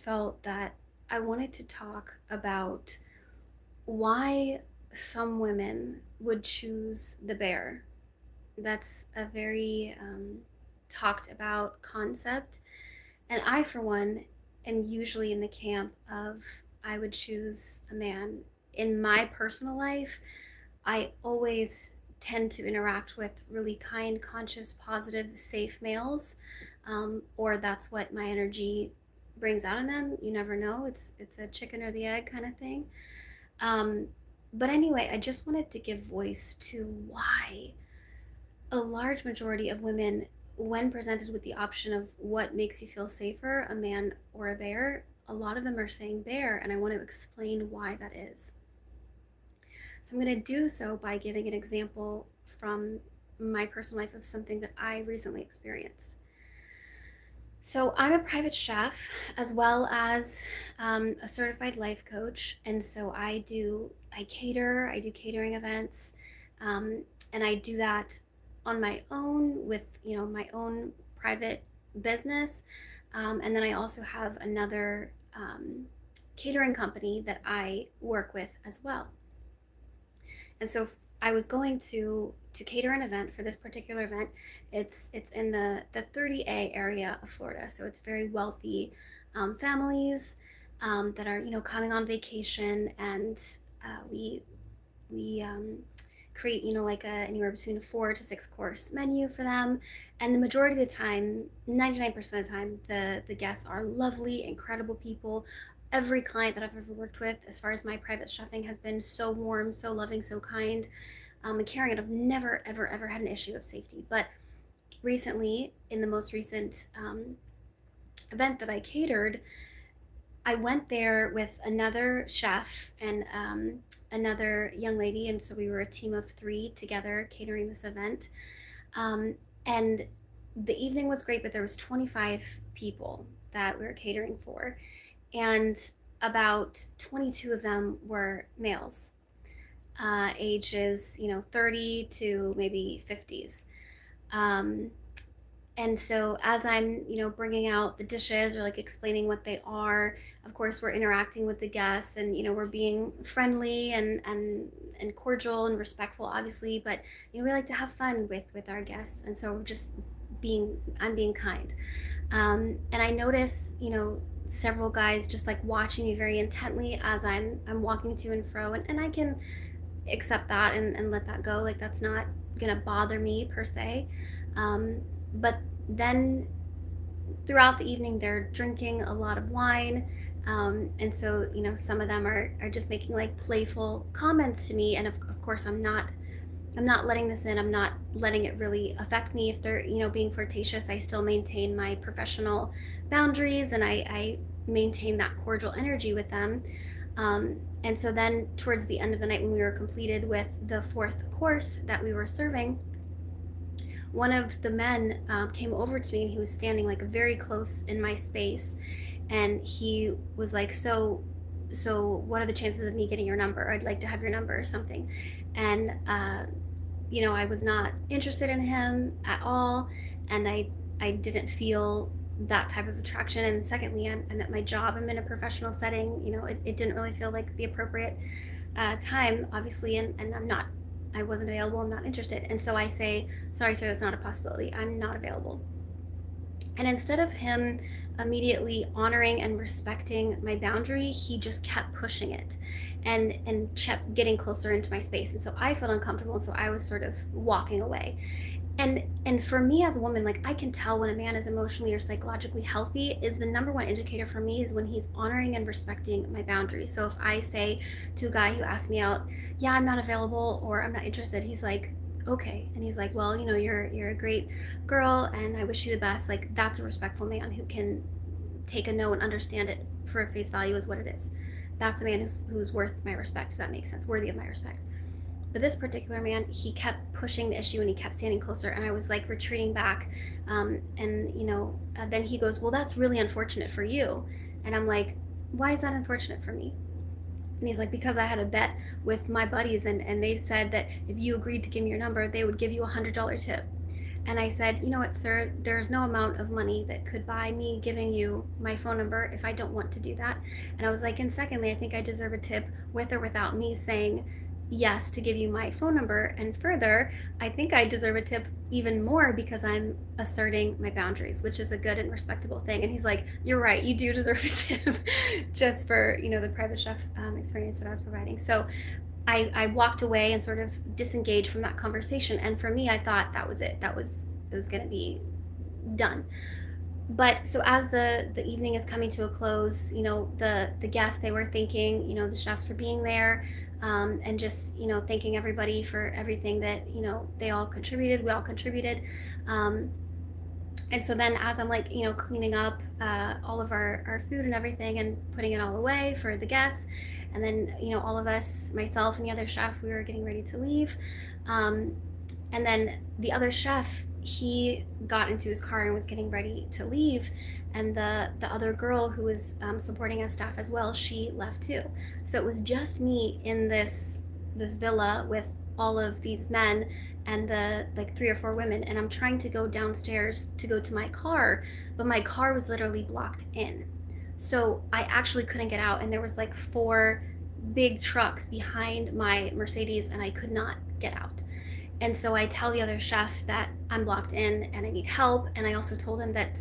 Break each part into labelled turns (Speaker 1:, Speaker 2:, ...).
Speaker 1: Felt that I wanted to talk about why some women would choose the bear. That's a very talked about concept. And I, for one, am usually in the camp of I would choose a man. In my personal life, I always tend to interact with really kind, conscious, positive, safe males, or that's what my energy brings out in them. You never know. It's a chicken or the egg kind of thing. Um, but anyway, I just wanted to give voice to why a large majority of women, when presented with the option of what makes you feel safer, a man or a bear, a lot of them are saying bear, and I want to explain why that is. So I'm going to do so by giving an example from my personal life of something that I recently experienced. So I'm a private chef as well as a certified life coach, and so I do catering events, and I do that on my own with my own private business, and then I also have another catering company that I work with as well. And so I was going to cater an event for this particular event. It's in the 30A area of Florida, so it's very wealthy families that are coming on vacation, and we create like a anywhere between a 4 to 6 course menu for them. And the majority of the time, 99% of the time, the guests are lovely, incredible people. Every client that I've ever worked with, as far as my private chefing, has been so warm, so loving, so kind, and caring. And I've never, ever, ever had an issue of safety. But recently, in the most recent event that I catered, I went there with another chef and another young lady, and so we were a team of three together catering this event. And the evening was great, but there was 25 people that we were catering for, and about 22 of them were males, ages 30 to maybe 50s. Um, and so as I'm bringing out the dishes or like explaining what they are, of course we're interacting with the guests, and we're being friendly and cordial and respectful, obviously, but we like to have fun with our guests, and so we're just I'm being kind. And I notice several guys just like watching me very intently as I'm walking to and fro, and I can accept that and let that go. Like, that's not gonna bother me per se. But then throughout the evening, they're drinking a lot of wine. And so, some of them are just making like playful comments to me. And of course, I'm not letting this in. I'm not letting it really affect me. If they're, being flirtatious, I still maintain my professional boundaries, and I maintain that cordial energy with them. And so then towards the end of the night, when we were completed with the fourth course that we were serving, one of the men came over to me, and he was standing like very close in my space, and he was like, so what are the chances of me getting your number? I'd like to have your number or something. And I was not interested in him at all, and I didn't feel that type of attraction. And secondly, I'm at my job, I'm in a professional setting. It didn't really feel like the appropriate time, obviously, and I wasn't available, I'm not interested. And so I say, sorry sir, that's not a possibility, I'm not available. And instead of him immediately honoring and respecting my boundary, he just kept pushing it and kept getting closer into my space. And so I felt uncomfortable, and so I was sort of walking away. And for me as a woman, like, I can tell when a man is emotionally or psychologically healthy. Is the number one indicator for me is when he's honoring and respecting my boundaries. So if I say to a guy who asks me out, yeah, I'm not available or I'm not interested, he's like, okay. And he's like, well, you're a great girl and I wish you the best. Like, that's a respectful man who can take a no and understand it for face value as what it is. That's a man who's worth my respect, if that makes sense, worthy of my respect. But this particular man, he kept pushing the issue and he kept standing closer, and I was like retreating back. And then he goes, well, that's really unfortunate for you. And I'm like, why is that unfortunate for me? And he's like, because I had a bet with my buddies, and they said that if you agreed to give me your number, they would give you $100 tip. And I said, you know what, sir, there's no amount of money that could buy me giving you my phone number if I don't want to do that. And I was like, and secondly, I think I deserve a tip with or without me saying yes to give you my phone number. And further, I think I deserve a tip even more because I'm asserting my boundaries, which is a good and respectable thing. And he's like, you're right, you do deserve a tip just for, the private chef experience that I was providing. So I walked away and sort of disengaged from that conversation. And for me, I thought that was it. It was going to be done. But so as the evening is coming to a close, the guests, they were thanking, the chefs for being there, and just, thanking everybody for everything that, they all contributed, we all contributed. Um, and so then as I'm like, cleaning up all of our food and everything and putting it all away for the guests, and then, all of us, myself and the other chef, we were getting ready to leave. Um, and then the other chef, he got into his car and was getting ready to leave. And the other girl who was supporting us staff as well, she left too. So it was just me in this villa with all of these men and the like three or four women, and I'm trying to go downstairs to go to my car, but my car was literally blocked in. So I actually couldn't get out, and there was like four big trucks behind my Mercedes, and I could not get out. And so I tell the other chef that I'm blocked in and I need help. And I also told him that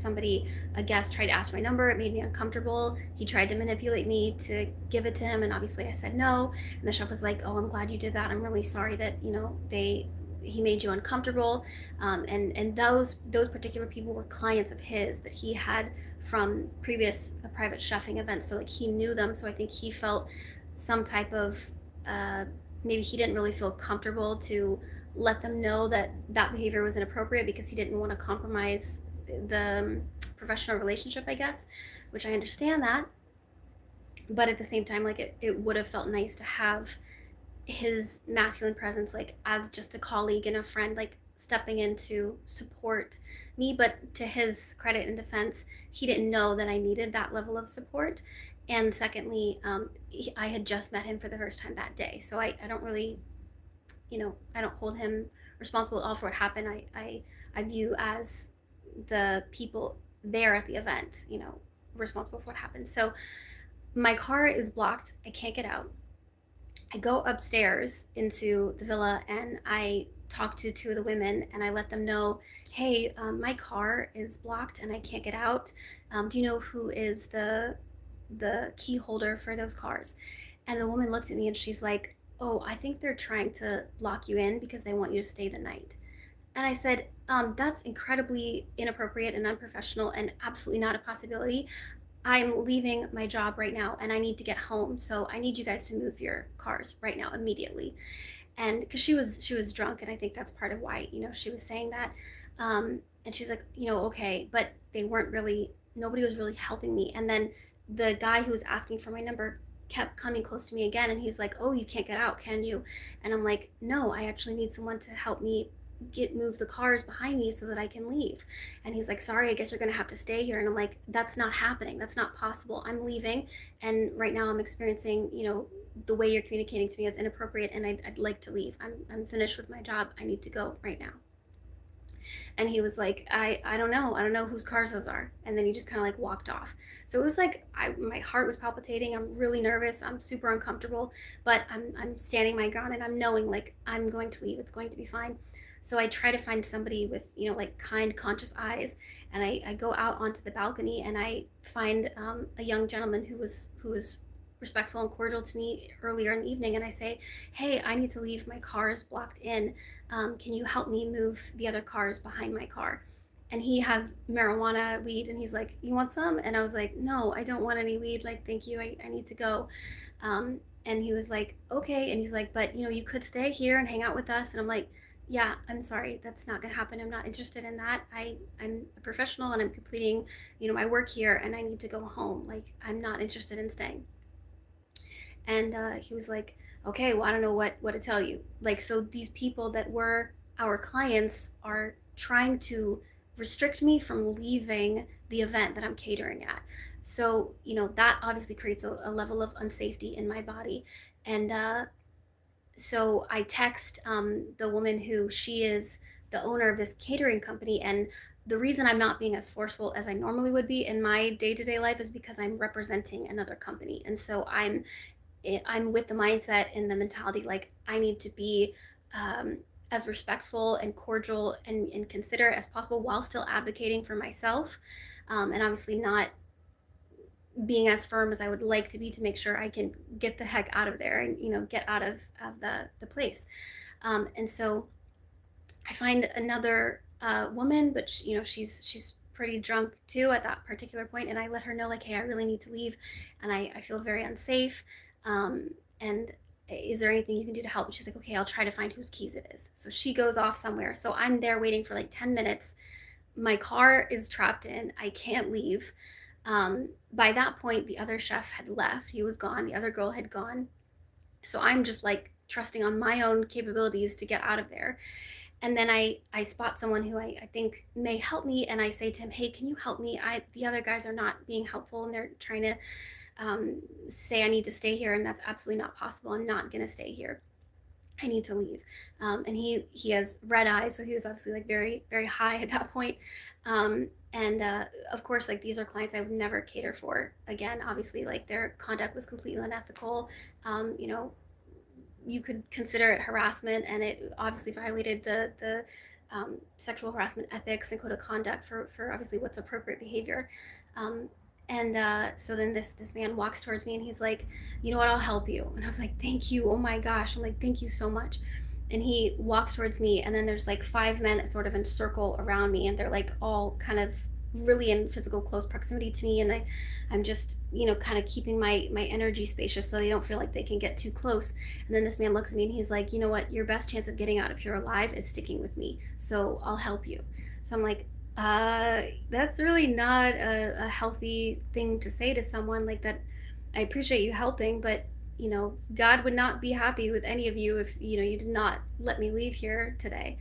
Speaker 1: a guest, tried to ask my number. It made me uncomfortable. He tried to manipulate me to give it to him. And obviously I said no. And the chef was like, oh, I'm glad you did that. I'm really sorry that, he made you uncomfortable. And those particular people were clients of his that he had from previous private chefing events. So like he knew them. So I think he felt some type of, maybe he didn't really feel comfortable to let them know that that behavior was inappropriate because he didn't want to compromise the professional relationship, I guess, which I understand that. But at the same time, like it would have felt nice to have his masculine presence, like as just a colleague and a friend, like stepping in to support me. But to his credit and defense, he didn't know that I needed that level of support. And secondly, I had just met him for the first time that day. So I don't really, I don't hold him responsible at all for what happened. I view as the people there at the event, responsible for what happened. So my car is blocked. I can't get out. I go upstairs into the villa and I talk to two of the women and I let them know, hey, my car is blocked and I can't get out. Do you know who is the key holder for those cars? And the woman looks at me and she's like, oh, I think they're trying to lock you in because they want you to stay the night. And I said, that's incredibly inappropriate and unprofessional and absolutely not a possibility. I'm leaving my job right now and I need to get home. So I need you guys to move your cars right now, immediately. And because she was drunk, and I think that's part of why, she was saying that. And she's like, okay, but they weren't really, nobody was really helping me. And then the guy who was asking for my number kept coming close to me again, and he's like, oh, you can't get out, can you? And I'm like, no, I actually need someone to help me move the cars behind me so that I can leave. And he's like, sorry, I guess you're gonna have to stay here. And I'm like, that's not happening, that's not possible. I'm leaving, and right now I'm experiencing, the way you're communicating to me is inappropriate, and I'd like to leave. I'm finished with my job, I need to go right now. And he was like, I don't know, whose cars those are. And then he just kind of like walked off. So it was like, my heart was palpitating, I'm really nervous, I'm super uncomfortable, but I'm standing my ground and I'm knowing like I'm going to leave, it's going to be fine. So I try to find somebody with, like kind, conscious eyes, and I go out onto the balcony and I find a young gentleman who was respectful and cordial to me earlier in the evening, and I say, hey, I need to leave, my car is blocked in. Can you help me move the other cars behind my car? And he has marijuana, weed, and he's like, you want some? And I was like, no, I don't want any weed, like, thank you, I need to go. And he was like, okay. And he's like, but you could stay here and hang out with us. And I'm like, yeah, I'm sorry, that's not gonna happen, I'm not interested in that. I'm a professional and I'm completing, my work here, and I need to go home, like, I'm not interested in staying. And he was like, okay, well, I don't know what to tell you. Like, so these people that were our clients are trying to restrict me from leaving the event that I'm catering at. So, that obviously creates a level of unsafety in my body. And so I text the woman who she is the owner of this catering company. And the reason I'm not being as forceful as I normally would be in my day-to-day life is because I'm representing another company. And so I'm with the mindset and the mentality like I need to be as respectful and cordial and considerate as possible while still advocating for myself, and obviously not being as firm as I would like to be to make sure I can get the heck out of there and get out of the place. And so I find another woman, but she's pretty drunk too at that particular point, and I let her know like, hey, I really need to leave, and I feel very unsafe. And is there anything you can do to help? And she's like, okay, I'll try to find whose keys it is. So she goes off somewhere. So I'm there waiting for like 10 minutes. My car is trapped in. I can't leave. By that point, the other chef had left. He was gone. The other girl had gone. So I'm just like trusting on my own capabilities to get out of there. And then I spot someone who I think may help me, and I say to him, hey, can you help me? The other guys are not being helpful, and they're trying to say I need to stay here, and that's absolutely not possible. I'm not gonna stay here. I need to leave. And he has red eyes, so he was obviously like very very high at that point. And of course, like these are clients I would never cater for again. Obviously, like their conduct was completely unethical. You know, you could consider it harassment, and it obviously violated the sexual harassment ethics and code of conduct for obviously what's appropriate behavior. Um, and so then this man walks towards me, and he's like, you know what, I'll help you. And I was like, thank you. Oh my gosh. I'm like, thank you so much. And he walks towards me, and then there's like five men sort of in circle around me, and they're like all kind of really in physical close proximity to me, and I'm just kind of keeping my energy spacious so they don't feel like they can get too close. And then this man looks at me and he's like, you know what, your best chance of getting out of here alive is sticking with me, so I'll help you. So I'm like, that's really not a healthy thing to say to someone like that. I appreciate you helping, but God would not be happy with any of you if you did not let me leave here today.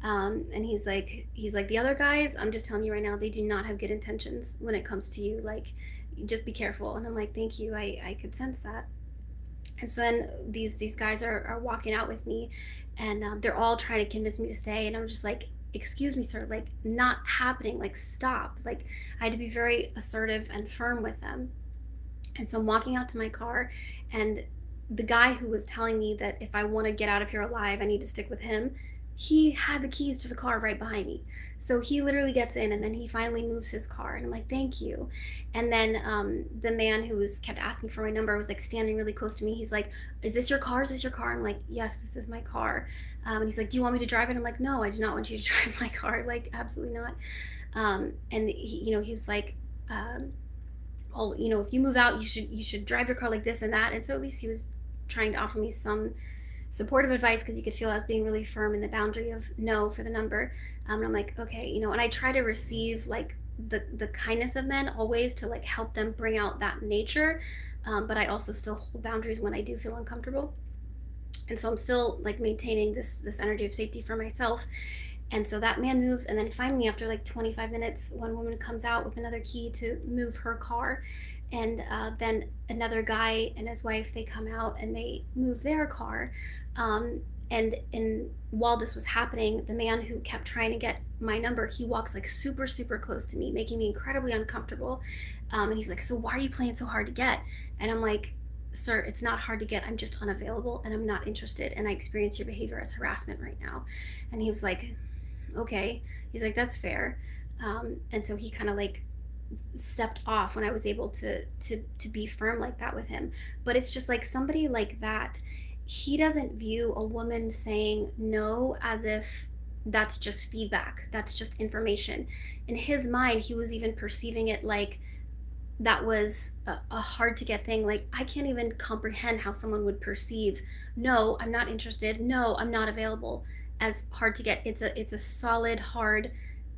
Speaker 1: And he's like, the other guys, I'm just telling you right now, they do not have good intentions when it comes to you. Like, just be careful. And I'm like, thank you. I could sense that. And so then these guys are walking out with me, and they're all trying to convince me to stay. And I'm just like, excuse me, sir, like, not happening. Like, stop. Like, I had to be very assertive and firm with them. And so I'm walking out to my car, and the guy who was telling me that if I want to get out of here alive, I need to stick with him, he had the keys to the car right behind me. So he literally gets in, and then he finally moves his car, and I'm like, thank you. And then the man who was kept asking for my number was like standing really close to me. He's like, is this your car? Is this your car? I'm like, yes, this is my car. And he's like, do you want me to drive it? I'm like, no, I do not want you to drive my car. Like, absolutely not. And he was like, well, if you move out, you should drive your car like this and that. And so at least he was trying to offer me some supportive advice, because you could feel I was being really firm in the boundary of no for the number. And I'm like, okay, and I try to receive like the kindness of men always to like help them bring out that nature, but I also still hold boundaries when I do feel uncomfortable. And so I'm still like maintaining this energy of safety for myself. And so that man moves, and then finally, after like 25 minutes, one woman comes out with another key to move her car. And then another guy and his wife, they come out and they move their car. And while this was happening, the man who kept trying to get my number, he walks like super, super close to me, making me incredibly uncomfortable. And he's like, so why are you playing so hard to get? And I'm like, sir, it's not hard to get. I'm just unavailable, and I'm not interested. And I experience your behavior as harassment right now. And he was like, okay. He's like, that's fair. And so he kind of like stepped off when I was able to be firm like that with him. But it's just like somebody like that, he doesn't view a woman saying no as if that's just feedback, that's just information. In his mind, he was even perceiving it like that was a hard to get thing. Like, I can't even comprehend how someone would perceive no, I'm not interested, no, I'm not available, as hard to get. It's a solid hard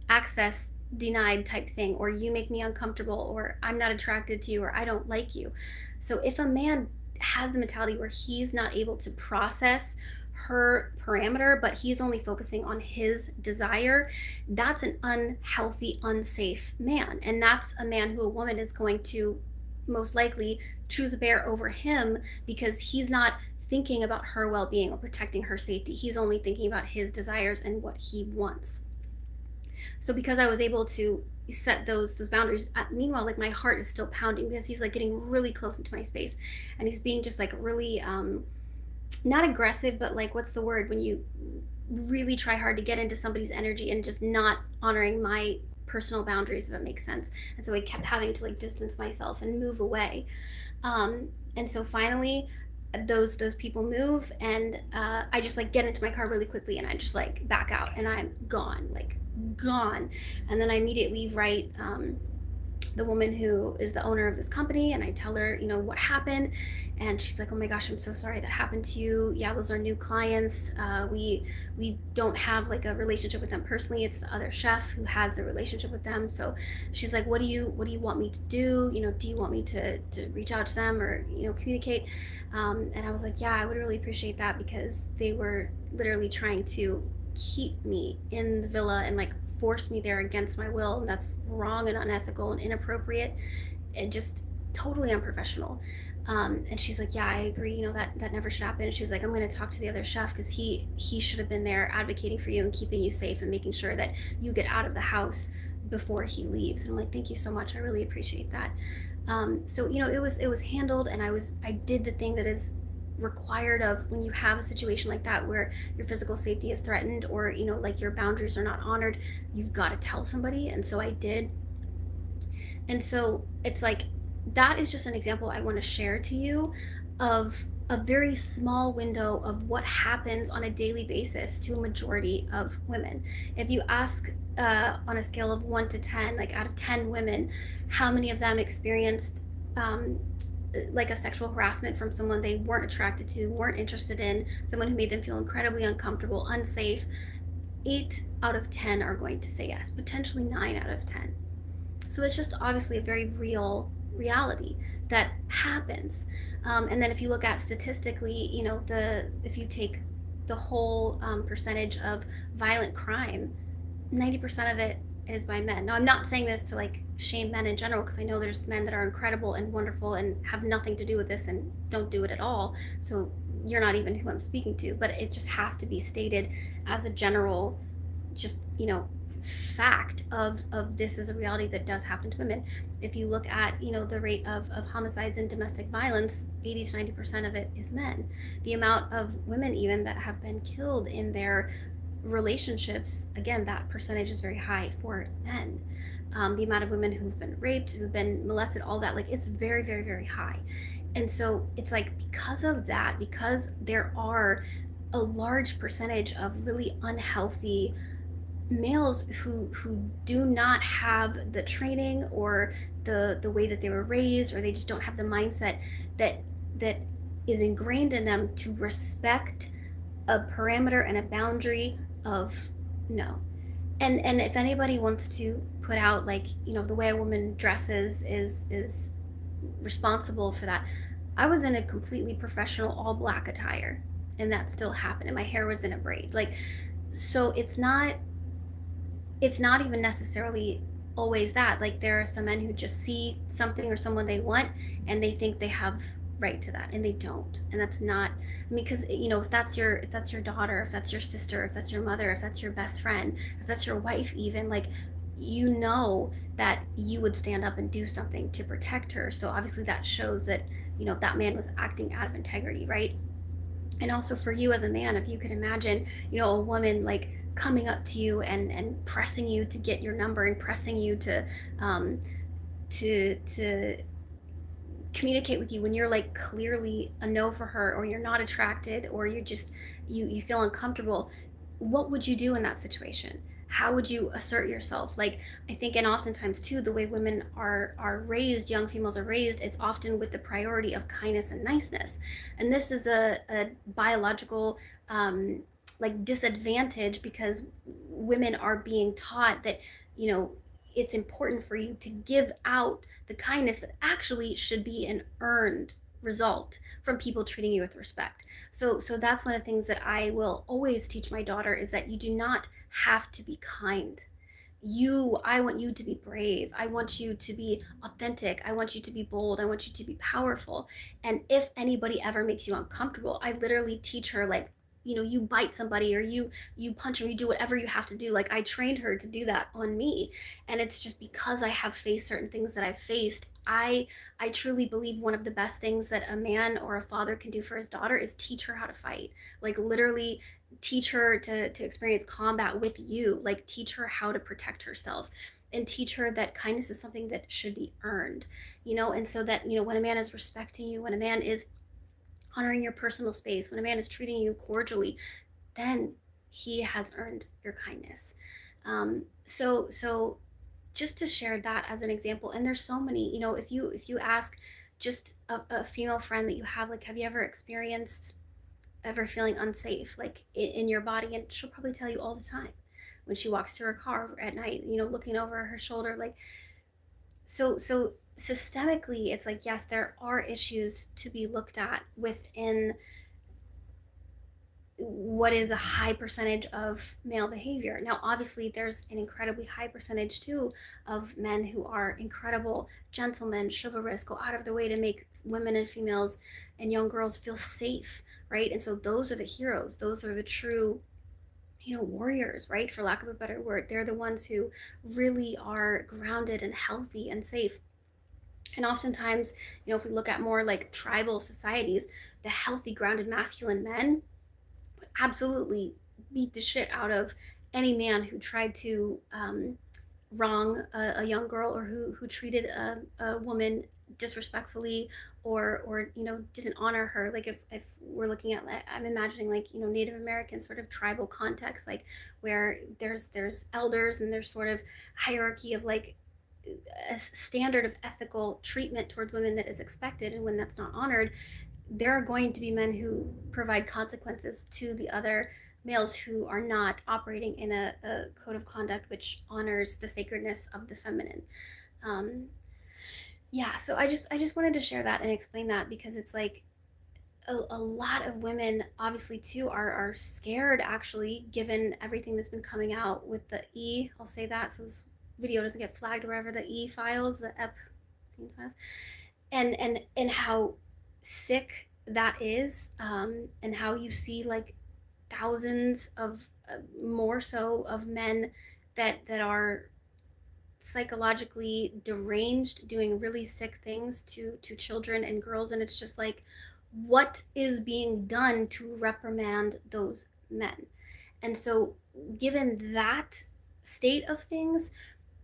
Speaker 1: access denied type thing, or you make me uncomfortable, or I'm not attracted to you, or I don't like you. So if a man has the mentality where he's not able to process her parameter, but he's only focusing on his desire, that's an unhealthy, unsafe man. And that's a man who a woman is going to most likely choose a bear over him, because he's not thinking about her well-being or protecting her safety. He's only thinking about his desires and what he wants. So because I was able to set those boundaries, meanwhile, like my heart is still pounding because he's like getting really close into my space, and he's being just like really not aggressive, but like, what's the word when you really try hard to get into somebody's energy and just not honoring my personal boundaries, if that makes sense. And so I kept having to like distance myself and move away. And so finally, those people move, and I just like get into my car really quickly, and I just like back out, and I'm gone, like gone. And then I immediately write the woman who is the owner of this company, and I tell her, what happened. And she's like, oh my gosh, I'm so sorry that happened to you. Yeah, those are new clients. We don't have like a relationship with them personally. It's the other chef who has the relationship with them. So she's like, what do you want me to do? Do you want me to reach out to them, or communicate? And I was like, yeah, I would really appreciate that, because they were literally trying to keep me in the villa and like force me there against my will, and that's wrong and unethical and inappropriate and just totally unprofessional. And she's like, yeah, I agree, that never should happen. And she was like, I'm going to talk to the other chef, because he should have been there advocating for you and keeping you safe and making sure that you get out of the house before he leaves. And I'm like, thank you so much, I really appreciate that. So it was handled, and I did the thing that is required of when you have a situation like that where your physical safety is threatened, or like your boundaries are not honored. You've got to tell somebody, and so I did. And so it's like, that is just an example I want to share to you of a very small window of what happens on a daily basis to a majority of women. If you ask on a scale of 1 to 10, like out of 10 women, how many of them experienced like a sexual harassment from someone they weren't attracted to, weren't interested in, someone who made them feel incredibly uncomfortable, unsafe, 8 out of 10 are going to say yes, potentially 9 out of 10. So it's just obviously a very real reality that happens. And then if you look at statistically, if you take the whole percentage of violent crime, 90% of it is by men. Now, I'm not saying this to like shame men in general, because I know there's men that are incredible and wonderful and have nothing to do with this and don't do it at all. So you're not even who I'm speaking to, but it just has to be stated as a general, just, fact of this is a reality that does happen to women. If you look at the rate of homicides and domestic violence, 80 to 90% of it is men. The amount of women even that have been killed in their relationships, again, that percentage is very high for men. The amount of women who've been raped, who've been molested, all that, like, it's very, very, very high. And so it's like, because of that, because there are a large percentage of really unhealthy males who do not have the training or the way that they were raised, or they just don't have the mindset that is ingrained in them to respect a parameter and a boundary of no. And if anybody wants to put out, like, the way a woman dresses is responsible for that, I was in a completely professional all black attire, and that still happened, and my hair was in a braid. Like, so it's not even necessarily always that. Like, there are some men who just see something or someone they want, and they think they have right to that, and they don't. And that's not, I mean, because if that's your daughter, if that's your sister, if that's your mother, if that's your best friend, if that's your wife, even, like, that you would stand up and do something to protect her. So obviously that shows that that man was acting out of integrity, right? And also for you as a man, if you could imagine a woman like coming up to you and pressing you to get your number, and pressing you to communicate with you when you're like clearly a no for her, or you're not attracted, or you're just you feel uncomfortable, what would you do in that situation? How would you assert yourself? Like, I think, and oftentimes too, the way women are raised, young females are raised, it's often with the priority of kindness and niceness. And this is a biological like disadvantage, because women are being taught that it's important for you to give out the kindness that actually should be an earned result from people treating you with respect. So that's one of the things that I will always teach my daughter, is that you do not have to be kind. I want you to be brave. I want you to be authentic. I want you to be bold. I want you to be powerful. And if anybody ever makes you uncomfortable, I literally teach her, like, you bite somebody, or you punch them, you do whatever you have to do. Like, I trained her to do that on me. And it's just because I have faced certain things that I've faced. I truly believe one of the best things that a man or a father can do for his daughter is teach her how to fight. Like, literally teach her to experience combat with you. Like, teach her how to protect herself, and teach her that kindness is something that should be earned. And so that, when a man is respecting you, when a man is honoring your personal space, when a man is treating you cordially, then he has earned your kindness. So just to share that as an example, and there's so many. If you ask just a female friend that you have, like, have you ever feeling unsafe, like, in your body? And she'll probably tell you all the time, when she walks to her car at night, looking over her shoulder. Like, so systemically, it's like, yes, there are issues to be looked at within what is a high percentage of male behavior. Now, obviously, there's an incredibly high percentage too of men who are incredible gentlemen, chivalrous, go out of their way to make women and females and young girls feel safe, right? And so those are the heroes. Those are the true, warriors, right? For lack of a better word. They're the ones who really are grounded and healthy and safe. And oftentimes, if we look at more like tribal societies, the healthy, grounded, masculine men absolutely beat the shit out of any man who tried to wrong a young girl, or who treated a woman disrespectfully, or didn't honor her. Like, if we're looking at, I'm imagining, like, Native American sort of tribal context, like, where there's elders, and there's sort of hierarchy of, like, a standard of ethical treatment towards women that is expected, and when that's not honored, there are going to be men who provide consequences to the other males who are not operating in a code of conduct which honors the sacredness of the feminine. um, yeah, so I just wanted to share that and explain that, because it's like, a lot of women obviously too are scared, actually, given everything that's been coming out with the I'll say that so this video doesn't get flagged, or wherever, the files, the Epstein files, and how sick that is, and how you see, like, thousands of, more so, of men that are psychologically deranged, doing really sick things to children and girls. And it's just like, what is being done to reprimand those men? And so, given that state of things,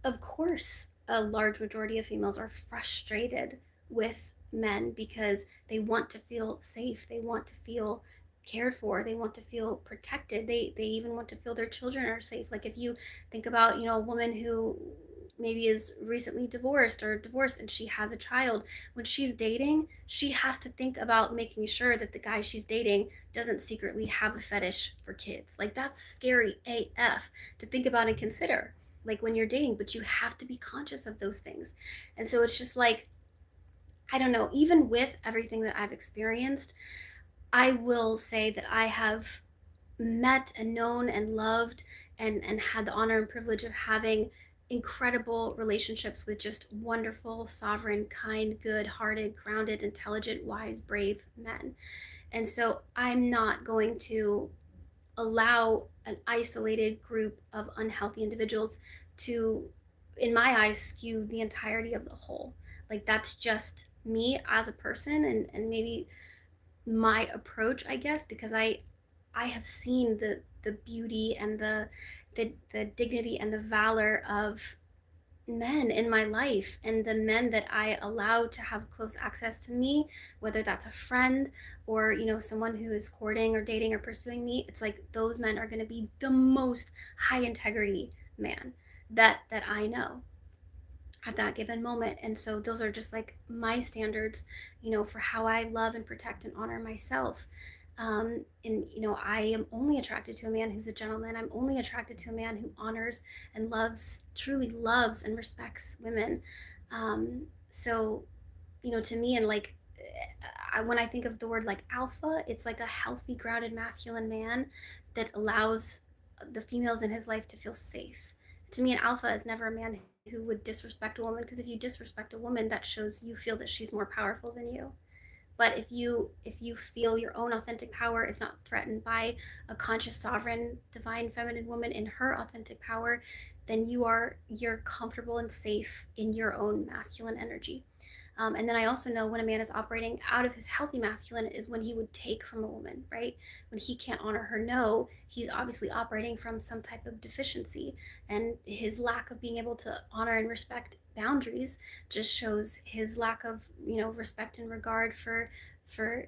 Speaker 1: of course, a large majority of females are frustrated with men, because they want to feel safe, they want to feel cared for, they want to feel protected, they even want to feel their children are safe. Like, if you think about, a woman who maybe is recently divorced, and she has a child, when she's dating, she has to think about making sure that the guy she's dating doesn't secretly have a fetish for kids. Like, that's scary AF to think about and consider, like, when you're dating. But you have to be conscious of those things. And so it's just like, I don't know, even with everything that I've experienced, I will say that I have met and known and loved, and had the honor and privilege of having incredible relationships with just wonderful, sovereign, kind, good hearted, grounded, intelligent, wise, brave men. And so I'm not going to allow an isolated group of unhealthy individuals to, in my eyes, skew the entirety of the whole. Like, that's just me as a person, and maybe my approach, I guess, because I have seen the beauty and the dignity and the valor of men in my life, and the men that I allow to have close access to me, whether that's a friend, or someone who is courting or dating or pursuing me. It's like, those men are going to be the most high integrity man that I know at that given moment. And so those are just like my standards, for how I love and protect and honor myself. And I am only attracted to a man who's a gentleman. I'm only attracted to a man who honors and loves, truly loves and respects women. So, to me, and like, when I think of the word like alpha, it's like a healthy, grounded, masculine man that allows the females in his life to feel safe, To me, an alpha is never a man who would disrespect a woman, because if you disrespect a woman, that shows you feel that she's more powerful than you. But if you feel your own authentic power is not threatened by a conscious, sovereign, divine feminine woman in her authentic power, then you're comfortable and safe in your own masculine energy. And then I also know when a man is operating out of his healthy masculine is when he would take from a woman, right? When he can't honor her no, he's obviously operating from some type of deficiency. And his lack of being able to honor and respect boundaries just shows his lack of, respect and regard for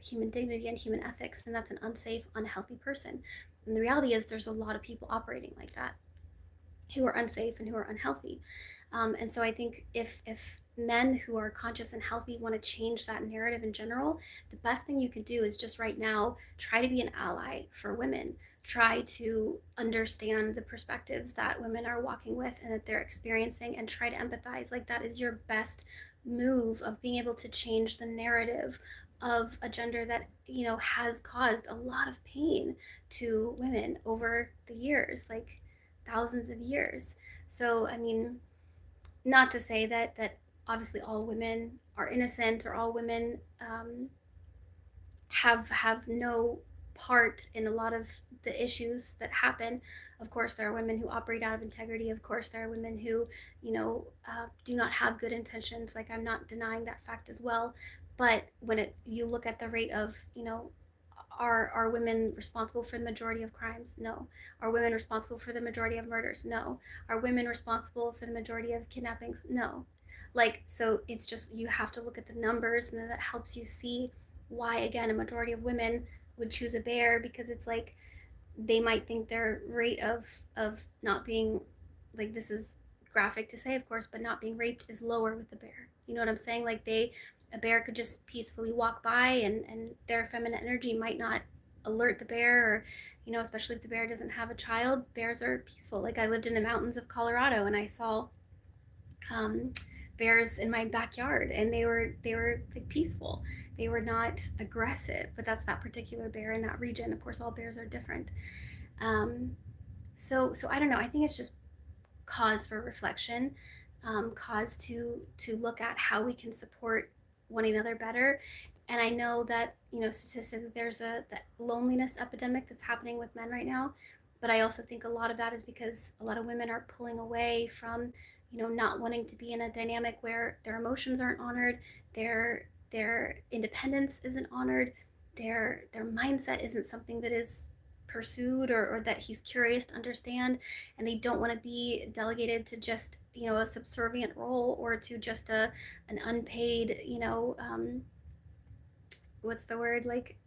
Speaker 1: human dignity and human ethics. And that's an unsafe, unhealthy person. And the reality is there's a lot of people operating like that who are unsafe and who are unhealthy. And so I think if men who are conscious and healthy want to change that narrative in general, the best thing you can do is just right now try to be an ally for women. Try to understand the perspectives that women are walking with and that they're experiencing, and try to empathize. Like, that is your best move of being able to change the narrative of a gender that has caused a lot of pain to women over the years, like thousands of years. So I mean, not to say that obviously all women are innocent, or all women have no part in a lot of the issues that happen. Of course, there are women who operate out of integrity. Of course, there are women who, do not have good intentions. Like, I'm not denying that fact as well. But when you look at the rate of, are women responsible for the majority of crimes? No. Are women responsible for the majority of murders? No. Are women responsible for the majority of kidnappings? No. Like, so it's just, you have to look at the numbers, and then that helps you see why, again, a majority of women would choose a bear, because it's like they might think their rate of not being, like, this is graphic to say, of course, but not being raped is lower with the bear. You know what I'm saying? Like, a bear could just peacefully walk by, and their feminine energy might not alert the bear, or especially if the bear doesn't have a child. Bears are peaceful. Like, I lived in the mountains of Colorado, and I saw bears in my backyard, and they were like peaceful. They were not aggressive, but that's that particular bear in that region. Of course, all bears are different. um, so I don't know, I think it's just cause for reflection, cause to look at how we can support one another better. And I know that, statistically, there's that loneliness epidemic that's happening with men right now, but I also think a lot of that is because a lot of women are pulling away from, not wanting to be in a dynamic where their emotions aren't honored, their independence isn't honored, their mindset isn't something that is pursued, or that he's curious to understand, and they don't want to be delegated to just, a subservient role, or to just an unpaid, what's the word, like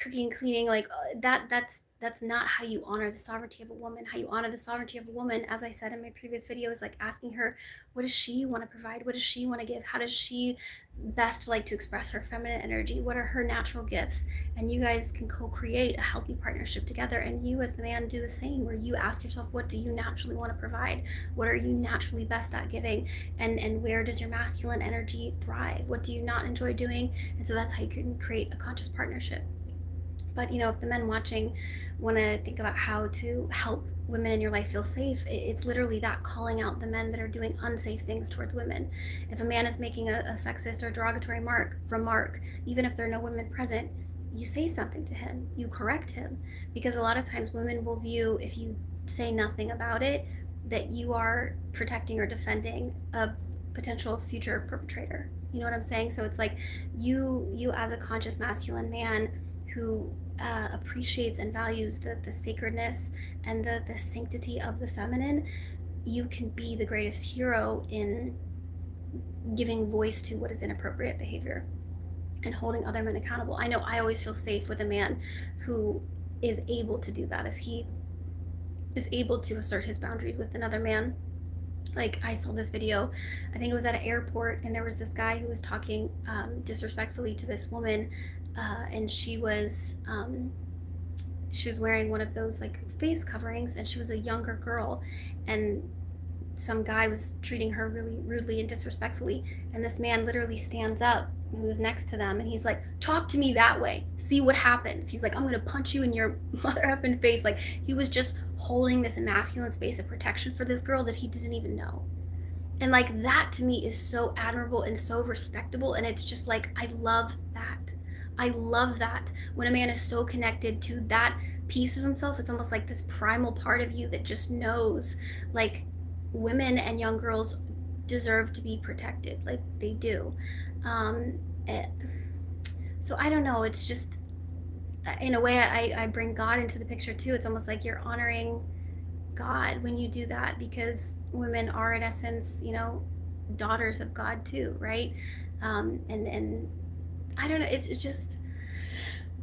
Speaker 1: cooking, cleaning, like that's not how you honor the sovereignty of a woman. How you honor the sovereignty of a woman, as I said in my previous video, is like asking her, what does she want to provide? What does she want to give? How does she best like to express her feminine energy? What are her natural gifts? And you guys can co-create a healthy partnership together. And you, as the man, do the same, where you ask yourself, what do you naturally want to provide? What are you naturally best at giving? And where does your masculine energy thrive? What do you not enjoy doing? And so that's how you can create a conscious partnership. But if the men watching want to think about how to help women in your life feel safe, it's literally that, calling out the men that are doing unsafe things towards women. If a man is making a sexist or derogatory remark, even if there are no women present, you say something to him, you correct him, because a lot of times women will view, if you say nothing about it, that you are protecting or defending a potential future perpetrator. You know what I'm saying? So it's like, you as a conscious masculine man who appreciates and values the sacredness and the sanctity of the feminine, you can be the greatest hero in giving voice to what is inappropriate behavior and holding other men accountable. I know I always feel safe with a man who is able to do that. If he is able to assert his boundaries with another man. Like, I saw this video, I think it was at an airport, and there was this guy who was talking disrespectfully to this woman, and she was wearing one of those like face coverings, and she was a younger girl, and some guy was treating her really rudely and disrespectfully, and this man literally stands up who was next to them, and he's like, talk to me that way, see what happens. He's like, I'm gonna punch you in your mother effing face. Like, he was just holding this masculine space of protection for this girl that he didn't even know. And like, that to me is so admirable and so respectable, and it's just like, I love that. I love that when a man is so connected to that piece of himself. It's almost like this primal part of you that just knows, like, women and young girls deserve to be protected, like they do. um it, so I don't know, it's just, in a way, I bring God into the picture too. It's almost like you're honoring God when you do that, because women are in essence, daughters of God too, right? And I don't know, it's just,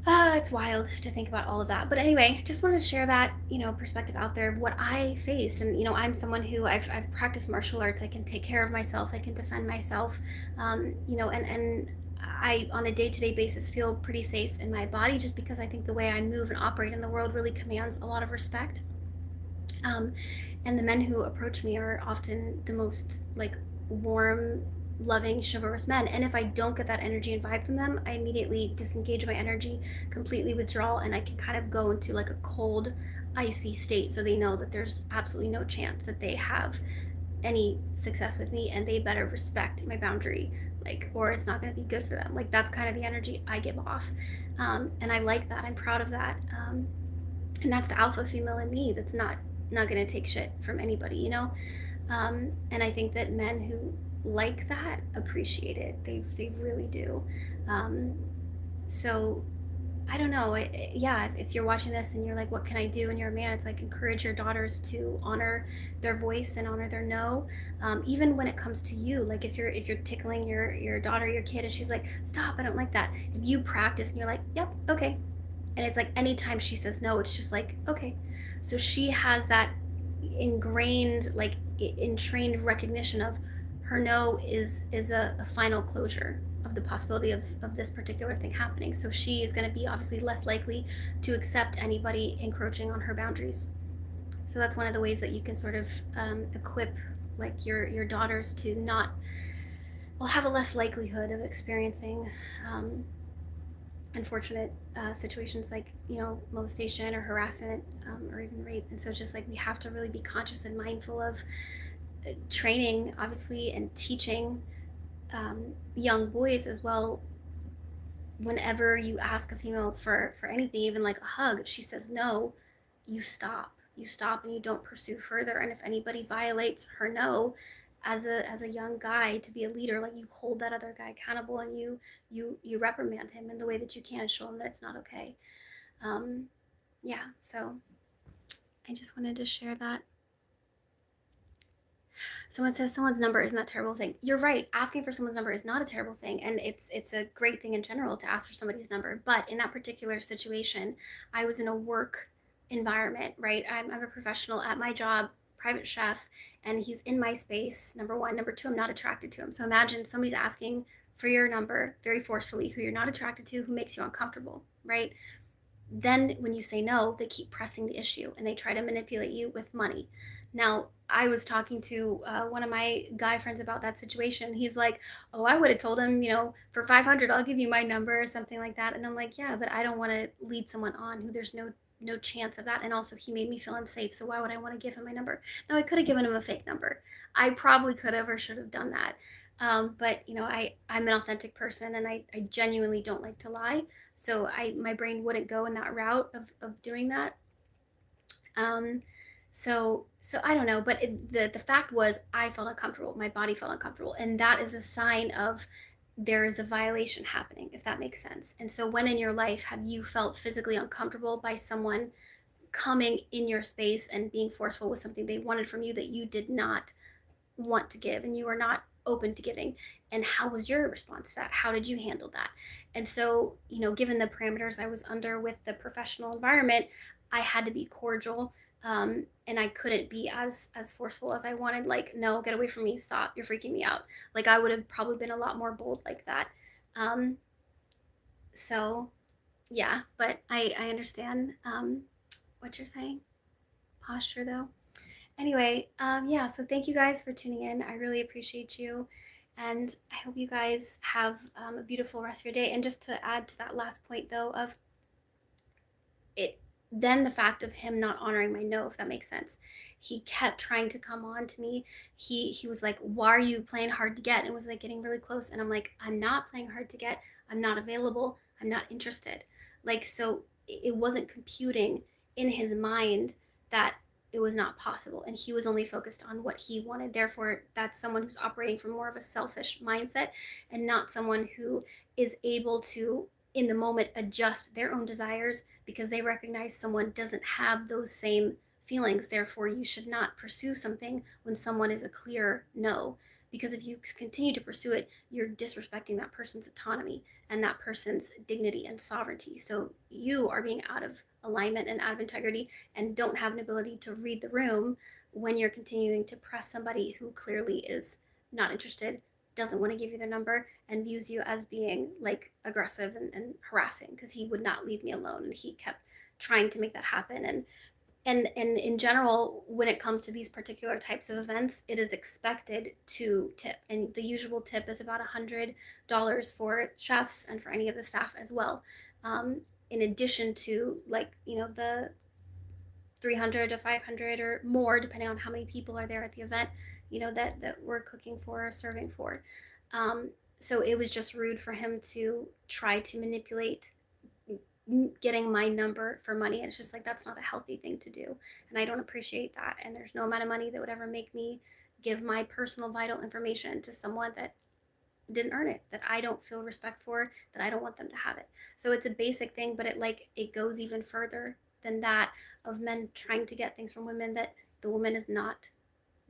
Speaker 1: it's wild to think about all of that. But anyway, just wanted to share that, perspective out there of what I faced. And, I'm someone who I've practiced martial arts. I can take care of myself. I can defend myself. And I, on a day-to-day basis, feel pretty safe in my body, just because I think the way I move and operate in the world really commands a lot of respect. Um, and the men who approach me are often the most, like, warm, loving, chivalrous men. And if I don't get that energy and vibe from them, I immediately disengage my energy, completely withdraw, and I can kind of go into like a cold, icy state. So they know that there's absolutely no chance that they have any success with me, and they better respect my boundary, like, or it's not going to be good for them. Like, that's kind of the energy I give off. And I like that. I'm proud of that. And that's the alpha female in me that's not going to take shit from anybody. And I think that men who like that appreciate it. They really do. Um, so I don't know. Yeah, if you're watching this and you're like, what can I do? And you're a man, it's like, encourage your daughters to honor their voice and honor their no. Even when it comes to you, like, if you're tickling your daughter, your kid, and she's like, stop, I don't like that. If you practice and you're like, yep, okay, and it's like, anytime she says no, it's just like, okay. So she has that ingrained, like, entrained recognition of her no is a final closure of the possibility of this particular thing happening. So she is going to be obviously less likely to accept anybody encroaching on her boundaries. So that's one of the ways that you can sort of equip, like, your daughters to not, well, have a less likelihood of experiencing unfortunate situations like, molestation or harassment, or even rape. And so it's just like, we have to really be conscious and mindful of training, obviously, and teaching young boys as well. Whenever you ask a female for anything, even like a hug, if she says no, you stop and you don't pursue further. And if anybody violates her no, as a young guy, to be a leader, like, you hold that other guy accountable, and you reprimand him in the way that you can, show him that it's not okay. um yeah, so I just wanted to share that. Someone says someone's number isn't that terrible thing. You're right. Asking for someone's number is not a terrible thing, and it's a great thing in general to ask for somebody's number. But in that particular situation, I was in a work environment, right? I'm a professional at my job, private chef, and he's in my space. Number one. Number two, I'm not attracted to him. So imagine somebody's asking for your number very forcefully, who you're not attracted to, who makes you uncomfortable, right? Then when you say no, they keep pressing the issue, and they try to manipulate you with money. Now, I was talking to one of my guy friends about that situation. He's like, oh, I would have told him, for 500, I'll give you my number, or something like that. And I'm like, yeah, but I don't want to lead someone on who there's no chance of that. And also, he made me feel unsafe. So why would I want to give him my number? Now, I could have given him a fake number. I probably could have or should have done that. But I'm an authentic person, and I genuinely don't like to lie. So my brain wouldn't go in that route of doing that. Um, so I don't know, but the fact was, I felt uncomfortable. My body felt uncomfortable, and that is a sign of there is a violation happening, if that makes sense. And so, when in your life have you felt physically uncomfortable by someone coming in your space and being forceful with something they wanted from you that you did not want to give, and you were not open to giving? And how was your response to that? How did you handle that? And so, given the parameters I was under with the professional environment, I had to be cordial, and I couldn't be as forceful as I wanted. Like, no, get away from me, stop, you're freaking me out. Like, I would have probably been a lot more bold like that. um, so yeah, but I understand what you're saying. Posture, though. Anyway, yeah, so thank you guys for tuning in. I really appreciate you. And I hope you guys have a beautiful rest of your day. And just to add to that last point, though, of it, then the fact of him not honoring my no, if that makes sense. He kept trying to come on to me. He was like, "Why are you playing hard to get?" And it was like getting really close. And I'm like, "I'm not playing hard to get. I'm not available. I'm not interested." Like, so it wasn't computing in his mind that it was not possible, and he was only focused on what he wanted. Therefore, that's someone who's operating from more of a selfish mindset, and not someone who is able to in the moment adjust their own desires because they recognize someone doesn't have those same feelings. Therefore, you should not pursue something when someone is a clear no. Because if you continue to pursue it, you're disrespecting that person's autonomy and that person's dignity and sovereignty. So you are being out of alignment and out of integrity and don't have an ability to read the room when you're continuing to press somebody who clearly is not interested, doesn't want to give you their number, and views you as being like aggressive and harassing because he would not leave me alone and he kept trying to make that happen. And in general, when it comes to these particular types of events, it is expected to tip, and the usual tip is about $100 for chefs and for any of the staff as well, in addition to, like, the 300 to 500 or more depending on how many people are there at the event, that we're cooking for or serving for. um, so it was just rude for him to try to manipulate getting my number for money. And it's just like, that's not a healthy thing to do, and I don't appreciate that. And there's no amount of money that would ever make me give my personal vital information to someone that didn't earn it, that I don't feel respect for, that I don't want them to have it. So it's a basic thing, but it goes even further than that, of men trying to get things from women that the woman is not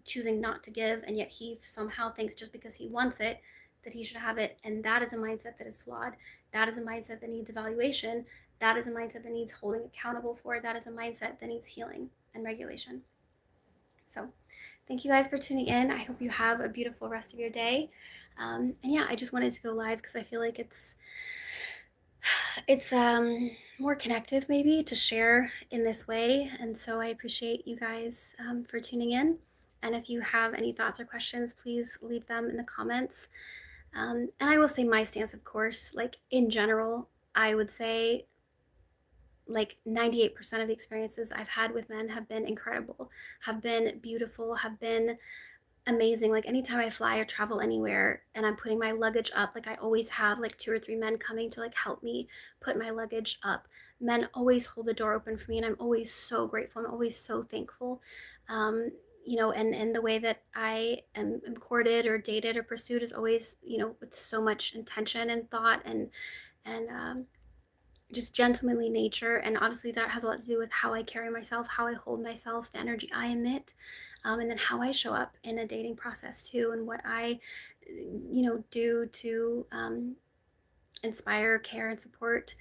Speaker 1: choosing not to give, and yet he somehow thinks just because he wants it that he should have it. And that is a mindset that is flawed. That is a mindset that needs evaluation. That is a mindset that needs holding accountable for. That is a mindset that needs healing and regulation. So thank you guys for tuning in. I hope you have a beautiful rest of your day. And yeah, I just wanted to go live because I feel like it's more connective maybe to share in this way. And so I appreciate you guys for tuning in. And if you have any thoughts or questions, please leave them in the comments. And I will say my stance, of course, like in general, I would say like 98% of the experiences I've had with men have been incredible, have been beautiful, have been amazing. Like anytime I fly or travel anywhere and I'm putting my luggage up, like I always have like two or three men coming to like help me put my luggage up. Men always hold the door open for me, and I'm always so grateful. I'm always so thankful. And the way that I am courted or dated or pursued is always, with so much intention and thought and just gentlemanly nature. And obviously that has a lot to do with how I carry myself, how I hold myself, the energy I emit, and then how I show up in a dating process too, and what I do to inspire, care, and support,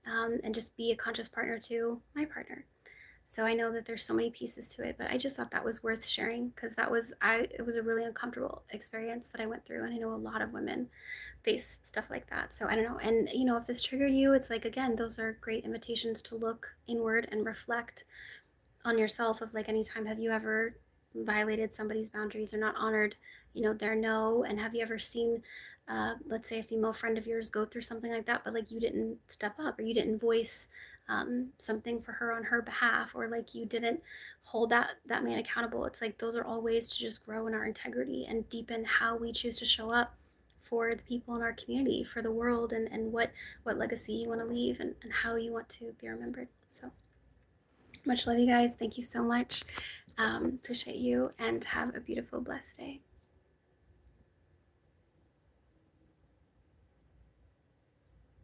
Speaker 1: and just be a conscious partner to my partner. So I know that there's so many pieces to it, but I just thought that was worth sharing because it was a really uncomfortable experience that I went through, and I know a lot of women face stuff like that. So I don't know. And if this triggered you, it's like, again, those are great invitations to look inward and reflect on yourself, of like, anytime have you ever violated somebody's boundaries or not honored their no? And have you ever seen let's say a female friend of yours go through something like that, but like you didn't step up, or you didn't voice something for her on her behalf, or like you didn't hold that man accountable? It's like those are all ways to just grow in our integrity and deepen how we choose to show up for the people in our community, for the world, and what legacy you want to leave, and how you want to be remembered. So much love, you guys. Thank you so much. Appreciate you, and have a beautiful, blessed day.